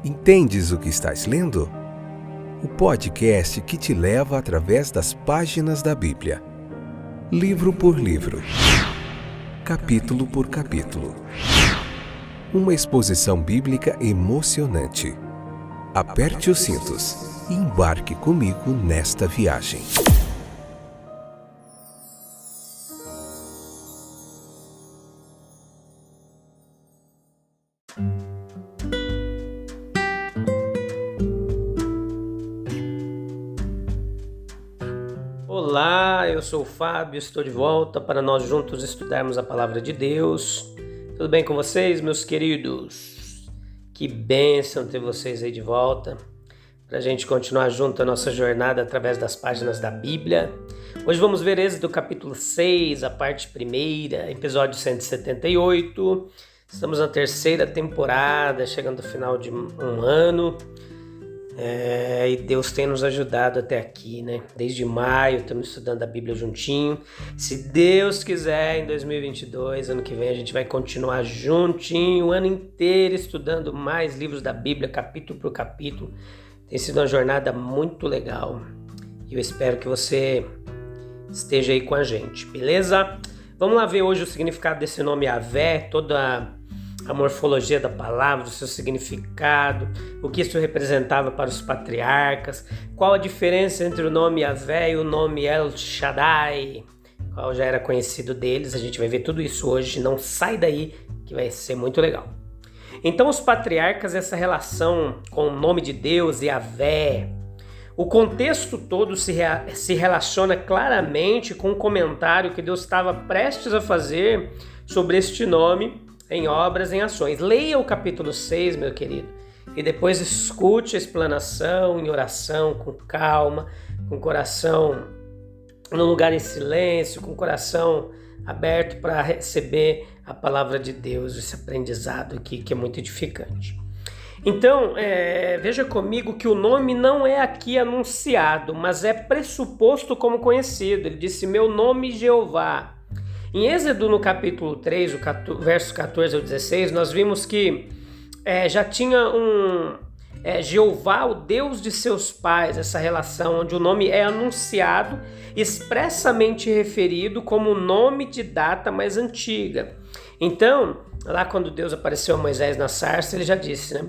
Entendes o que estás lendo? O podcast que te leva através das páginas da Bíblia. Livro por livro. Capítulo por capítulo. Uma exposição bíblica emocionante. Aperte os cintos e embarque comigo nesta viagem. Olá, eu sou o Fábio, estou de volta para nós juntos estudarmos a Palavra de Deus. Tudo bem com vocês, meus queridos? Que bênção ter vocês aí de volta, para a gente continuar junto a nossa jornada através das páginas da Bíblia. Hoje vamos ver Êxodo capítulo 6, a parte primeira, episódio 178. Estamos na terceira temporada, chegando ao final de um ano. E Deus tem nos ajudado até aqui, né? Desde maio estamos estudando a Bíblia juntinho. Se Deus quiser, em 2022, ano que vem, a gente vai continuar juntinho o ano inteiro estudando mais livros da Bíblia, capítulo por capítulo. Tem sido uma jornada muito legal e eu espero que você esteja aí com a gente, beleza? Vamos lá ver hoje o significado desse nome Yahvé, toda a morfologia da palavra, o seu significado, o que isso representava para os patriarcas, qual a diferença entre o nome Yahvé e o nome El Shaddai, qual já era conhecido deles. A gente vai ver tudo isso hoje, não sai daí que vai ser muito legal. Então os patriarcas, essa relação com o nome de Deus, Yahvé, o contexto todo se relaciona claramente com o comentário que Deus estava prestes a fazer sobre este nome em obras, em ações. Leia o capítulo 6, meu querido, e depois escute a explanação em oração, com calma, com o coração num lugar em silêncio, com o coração aberto para receber a palavra de Deus, esse aprendizado aqui que é muito edificante. Então, veja comigo que o nome não é aqui anunciado, mas é pressuposto como conhecido. Ele disse, meu nome Jeová. Em Êxodo, no capítulo 3, versos 14 ao 16, nós vimos que já tinha Jeová, o Deus de seus pais, essa relação onde o nome é anunciado, expressamente referido como nome de data mais antiga. Então, lá quando Deus apareceu a Moisés na sarça, ele já disse, né?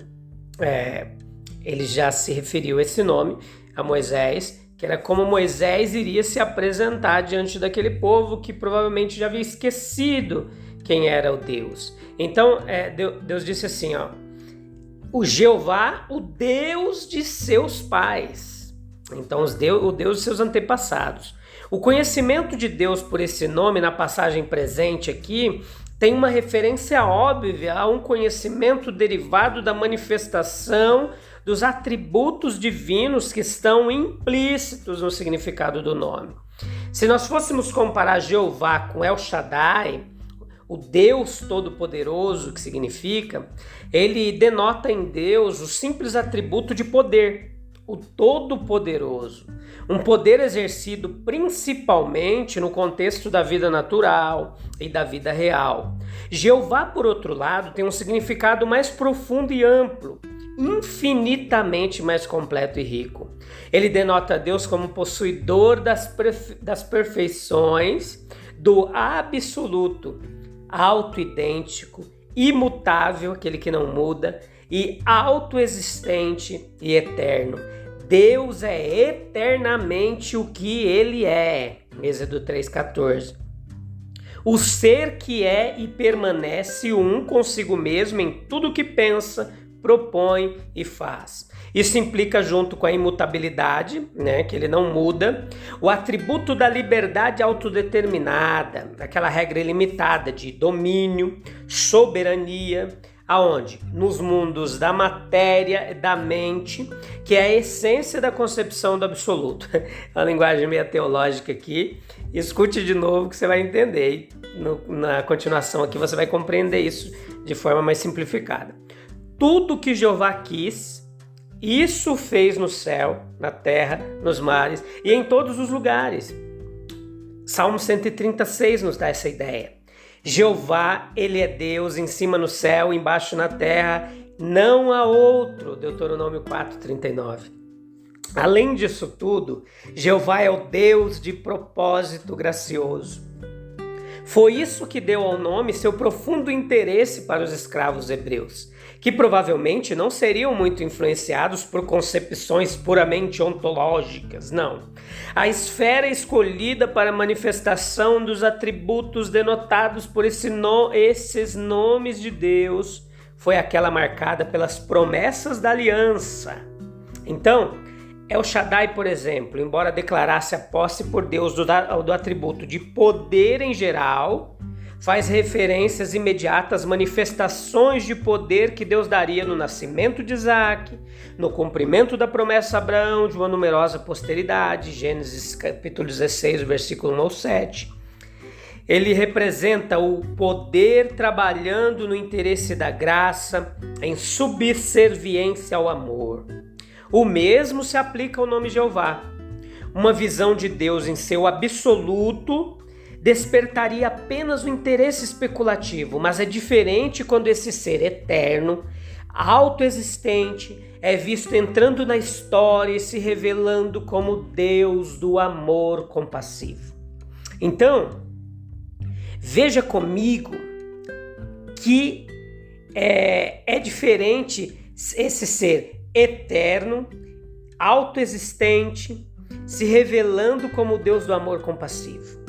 Ele já se referiu a esse nome a Moisés, que era como Moisés iria se apresentar diante daquele povo que provavelmente já havia esquecido quem era o Deus. Então, Deus disse assim, o Jeová, o Deus de seus pais. Então, o Deus de seus antepassados. O conhecimento de Deus por esse nome, na passagem presente aqui, tem uma referência óbvia a um conhecimento derivado da manifestação dos atributos divinos que estão implícitos no significado do nome. Se nós fôssemos comparar Jeová com El Shaddai, o Deus Todo-Poderoso, que significa, ele denota em Deus o simples atributo de poder, o Todo-Poderoso. Um poder exercido principalmente no contexto da vida natural e da vida real. Jeová, por outro lado, tem um significado mais profundo e amplo, infinitamente mais completo e rico. Ele denota Deus como possuidor das perfeições do absoluto, auto-idêntico, imutável, aquele que não muda, e autoexistente e eterno. Deus é eternamente o que ele é. Êxodo 3,14. O ser que é e permanece um consigo mesmo em tudo o que pensa, propõe e faz. Isso implica, junto com a imutabilidade, né, que ele não muda, o atributo da liberdade autodeterminada, aquela regra ilimitada de domínio, soberania, aonde? Nos mundos da matéria e da mente, que é a essência da concepção do absoluto. A linguagem meio teológica aqui. Escute de novo que você vai entender. Na continuação aqui você vai compreender isso de forma mais simplificada. Tudo que Jeová quis, isso fez no céu, na terra, nos mares e em todos os lugares. Salmo 136 nos dá essa ideia. Jeová, ele é Deus em cima no céu, embaixo na terra, não há outro, Deuteronômio 4:39. Além disso tudo, Jeová é o Deus de propósito gracioso. Foi isso que deu ao nome seu profundo interesse para os escravos hebreus, que provavelmente não seriam muito influenciados por concepções puramente ontológicas, não. A esfera escolhida para a manifestação dos atributos denotados por esses nomes de Deus foi aquela marcada pelas promessas da aliança. Então, El Shaddai, por exemplo, embora declarasse a posse por Deus do atributo de poder em geral, faz referências imediatas às manifestações de poder que Deus daria no nascimento de Isaac, no cumprimento da promessa a Abraão de uma numerosa posteridade, Gênesis capítulo 16, versículo 1 ao 7. Ele representa o poder trabalhando no interesse da graça, em subserviência ao amor. O mesmo se aplica ao nome Jeová. Uma visão de Deus em seu absoluto despertaria apenas o interesse especulativo, mas é diferente quando esse ser eterno, autoexistente, é visto entrando na história e se revelando como Deus do amor compassivo. Então, veja comigo que é diferente esse ser eterno, autoexistente, se revelando como Deus do amor compassivo.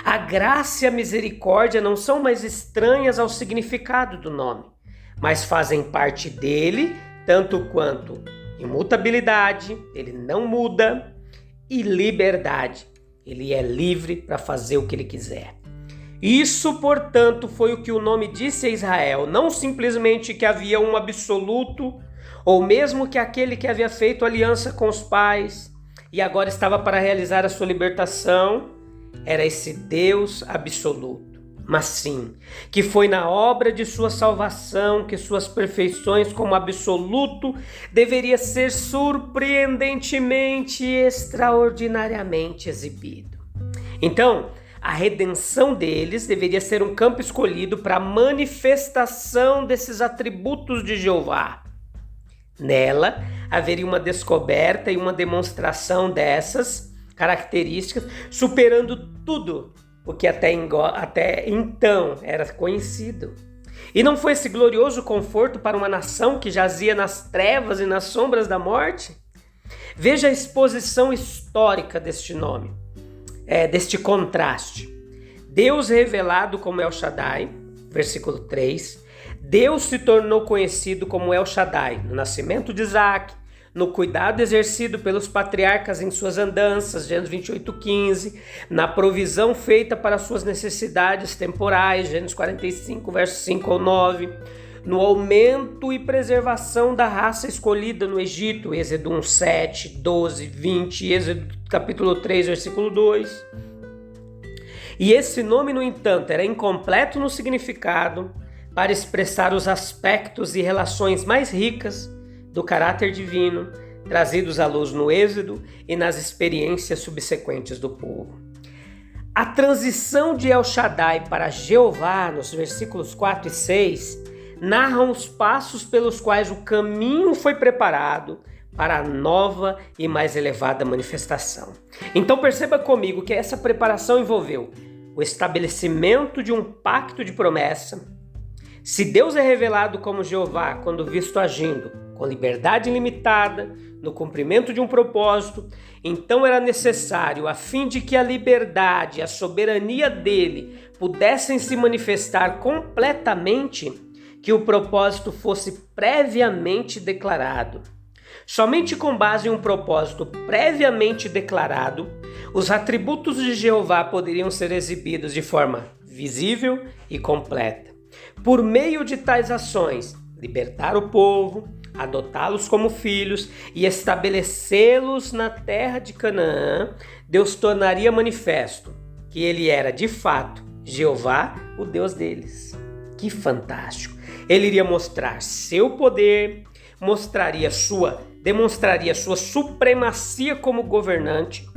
A graça e a misericórdia não são mais estranhas ao significado do nome, mas fazem parte dele, tanto quanto imutabilidade, ele não muda, e liberdade, ele é livre para fazer o que ele quiser. Isso, portanto, foi o que o nome disse a Israel, não simplesmente que havia um absoluto, ou mesmo que aquele que havia feito aliança com os pais e agora estava para realizar a sua libertação, era esse Deus absoluto. Mas sim, que foi na obra de sua salvação que suas perfeições como absoluto deveria ser surpreendentemente e extraordinariamente exibido. Então, a redenção deles deveria ser um campo escolhido para a manifestação desses atributos de Jeová. Nela, haveria uma descoberta e uma demonstração dessas características, superando tudo o que até então era conhecido. E não foi esse glorioso conforto para uma nação que jazia nas trevas e nas sombras da morte? Veja a exposição histórica deste nome, deste contraste. Deus revelado como El Shaddai, versículo 3, Deus se tornou conhecido como El Shaddai no nascimento de Isaac, no cuidado exercido pelos patriarcas em suas andanças, Gênesis 28:15, na provisão feita para suas necessidades temporais, Gênesis 45, versos 5 ao 9, no aumento e preservação da raça escolhida no Egito, Êxodo 1, 7, 12, 20, Êxodo capítulo 3, versículo 2. E esse nome, no entanto, era incompleto no significado para expressar os aspectos e relações mais ricas do caráter divino, trazidos à luz no Êxodo e nas experiências subsequentes do povo. A transição de El Shaddai para Jeová, nos versículos 4 e 6, narram os passos pelos quais o caminho foi preparado para a nova e mais elevada manifestação. Então perceba comigo que essa preparação envolveu o estabelecimento de um pacto de promessa. Se Deus é revelado como Jeová quando visto agindo com liberdade ilimitada, no cumprimento de um propósito, então era necessário, a fim de que a liberdade e a soberania dele pudessem se manifestar completamente, que o propósito fosse previamente declarado. Somente com base em um propósito previamente declarado, os atributos de Jeová poderiam ser exibidos de forma visível e completa. Por meio de tais ações, libertar o povo, adotá-los como filhos e estabelecê-los na terra de Canaã, Deus tornaria manifesto que ele era de fato Jeová, o Deus deles. Que fantástico! Ele iria mostrar seu poder, demonstraria sua supremacia como governante,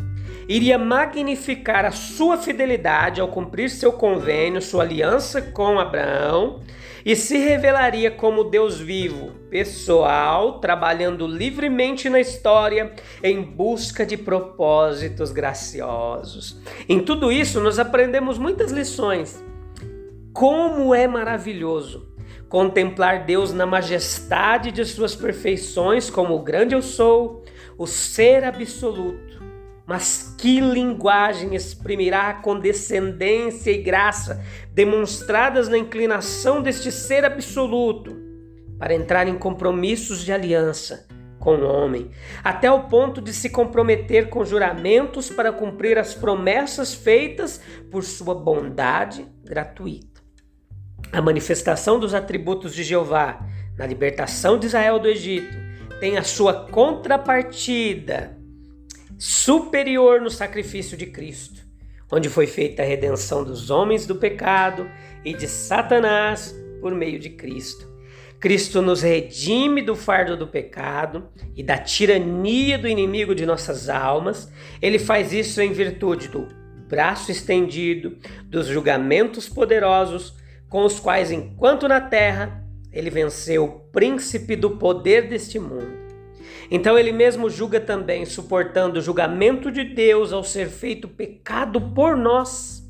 iria magnificar a sua fidelidade ao cumprir seu convênio, sua aliança com Abraão, e se revelaria como Deus vivo, pessoal, trabalhando livremente na história em busca de propósitos graciosos. Em tudo isso, nós aprendemos muitas lições. Como é maravilhoso contemplar Deus na majestade de suas perfeições, como o grande eu sou, o ser absoluto. Mas que linguagem exprimirá a condescendência e graça demonstradas na inclinação deste ser absoluto para entrar em compromissos de aliança com o homem, até o ponto de se comprometer com juramentos para cumprir as promessas feitas por sua bondade gratuita. A manifestação dos atributos de Jeová na libertação de Israel do Egito tem a sua contrapartida superior no sacrifício de Cristo, onde foi feita a redenção dos homens do pecado e de Satanás por meio de Cristo. Cristo nos redime do fardo do pecado e da tirania do inimigo de nossas almas. Ele faz isso em virtude do braço estendido, dos julgamentos poderosos, com os quais, enquanto na terra, ele venceu o príncipe do poder deste mundo. Então ele mesmo julga também, suportando o julgamento de Deus ao ser feito pecado por nós,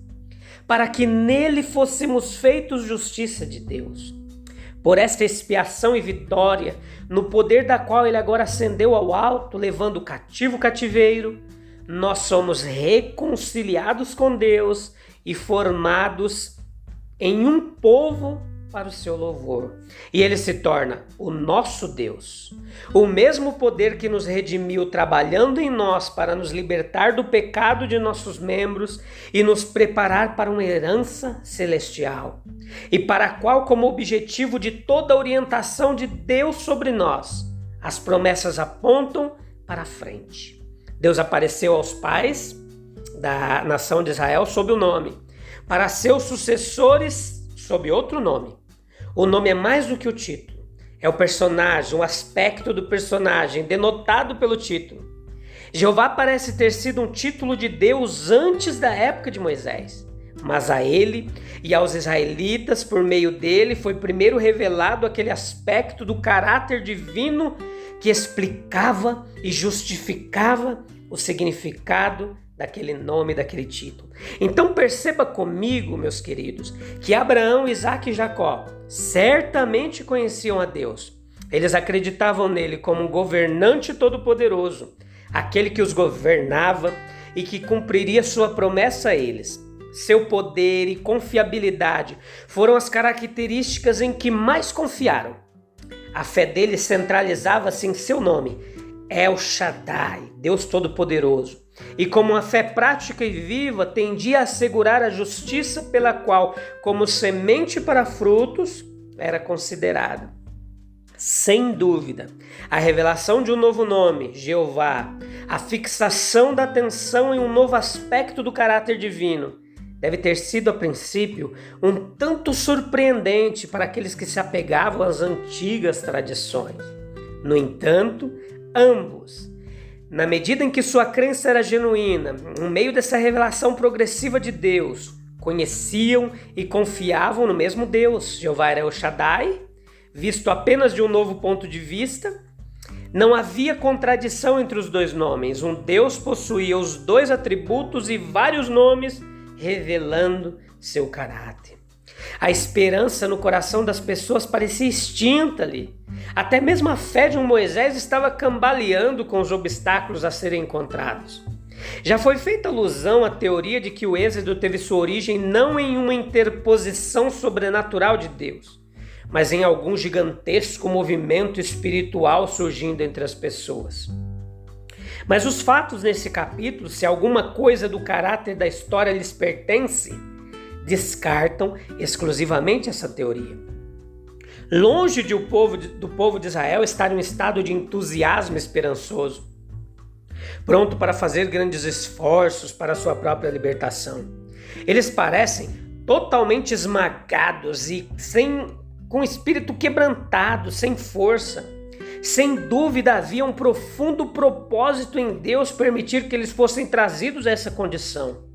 para que nele fôssemos feitos justiça de Deus. Por esta expiação e vitória, no poder da qual ele agora ascendeu ao alto, levando o cativo cativeiro, nós somos reconciliados com Deus e formados em um povo para o seu louvor. E ele se torna o nosso Deus. O mesmo poder que nos redimiu trabalhando em nós para nos libertar do pecado de nossos membros e nos preparar para uma herança celestial. E para a qual, como objetivo de toda a orientação de Deus sobre nós, as promessas apontam para a frente. Deus apareceu aos pais da nação de Israel sob o nome, para seus sucessores sob outro nome. O nome é mais do que o título. É o personagem, o aspecto do personagem, denotado pelo título. Jeová parece ter sido um título de Deus antes da época de Moisés. Mas a ele e aos israelitas, por meio dele, foi primeiro revelado aquele aspecto do caráter divino que explicava e justificava o significado daquele nome, daquele título. Então perceba comigo, meus queridos, que Abraão, Isaque e Jacó certamente conheciam a Deus. Eles acreditavam nele como um governante todo-poderoso, aquele que os governava e que cumpriria sua promessa a eles. Seu poder e confiabilidade foram as características em que mais confiaram. A fé deles centralizava-se em seu nome, El Shaddai, Deus Todo-Poderoso. E como uma fé prática e viva, tendia a assegurar a justiça pela qual, como semente para frutos, era considerada. Sem dúvida, a revelação de um novo nome, Jeová, a fixação da atenção em um novo aspecto do caráter divino, deve ter sido, a princípio, um tanto surpreendente para aqueles que se apegavam às antigas tradições. No entanto, ambos, na medida em que sua crença era genuína, no meio dessa revelação progressiva de Deus, conheciam e confiavam no mesmo Deus. Jeová era El Shaddai, visto apenas de um novo ponto de vista. Não havia contradição entre os dois nomes. Um Deus possuía os dois atributos e vários nomes, revelando seu caráter. A esperança no coração das pessoas parecia extinta ali. Até mesmo a fé de um Moisés estava cambaleando com os obstáculos a serem encontrados. Já foi feita alusão à teoria de que o êxodo teve sua origem não em uma interposição sobrenatural de Deus, mas em algum gigantesco movimento espiritual surgindo entre as pessoas. Mas os fatos nesse capítulo, se alguma coisa do caráter da história lhes pertence, descartam exclusivamente essa teoria. Longe do povo de Israel estar em um estado de entusiasmo esperançoso, pronto para fazer grandes esforços para a sua própria libertação. Eles parecem totalmente esmagados e com o espírito quebrantado, sem força. Sem dúvida havia um profundo propósito em Deus permitir que eles fossem trazidos a essa condição.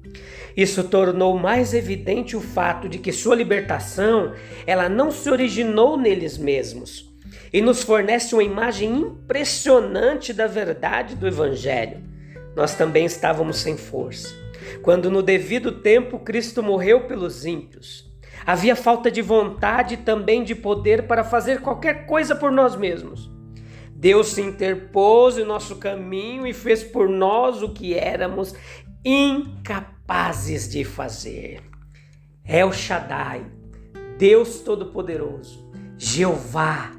Isso tornou mais evidente o fato de que sua libertação, ela não se originou neles mesmos, e nos fornece uma imagem impressionante da verdade do Evangelho. Nós também estávamos sem força, quando no devido tempo Cristo morreu pelos ímpios. Havia falta de vontade e também de poder para fazer qualquer coisa por nós mesmos. Deus se interpôs em nosso caminho e fez por nós o que éramos incapazes de fazer. El Shaddai, Deus Todo-Poderoso, Jeová,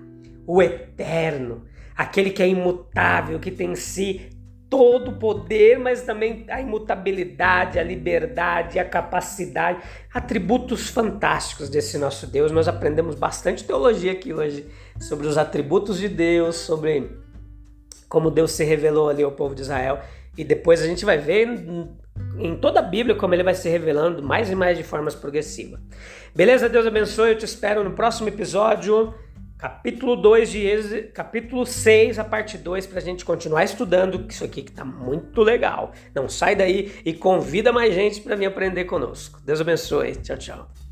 o Eterno, aquele que é imutável, que tem em si todo o poder, mas também a imutabilidade, a liberdade, a capacidade, atributos fantásticos desse nosso Deus. Nós aprendemos bastante teologia aqui hoje sobre os atributos de Deus, sobre como Deus se revelou ali ao povo de Israel, e depois a gente vai ver em toda a Bíblia como ele vai se revelando mais e mais de formas progressivas. Beleza? Deus abençoe, eu te espero no próximo episódio. Capítulo 2 de Êxodo, capítulo 6, a parte 2, para a gente continuar estudando isso aqui que está muito legal. Não sai daí e convida mais gente para vir aprender conosco. Deus abençoe. Tchau, tchau.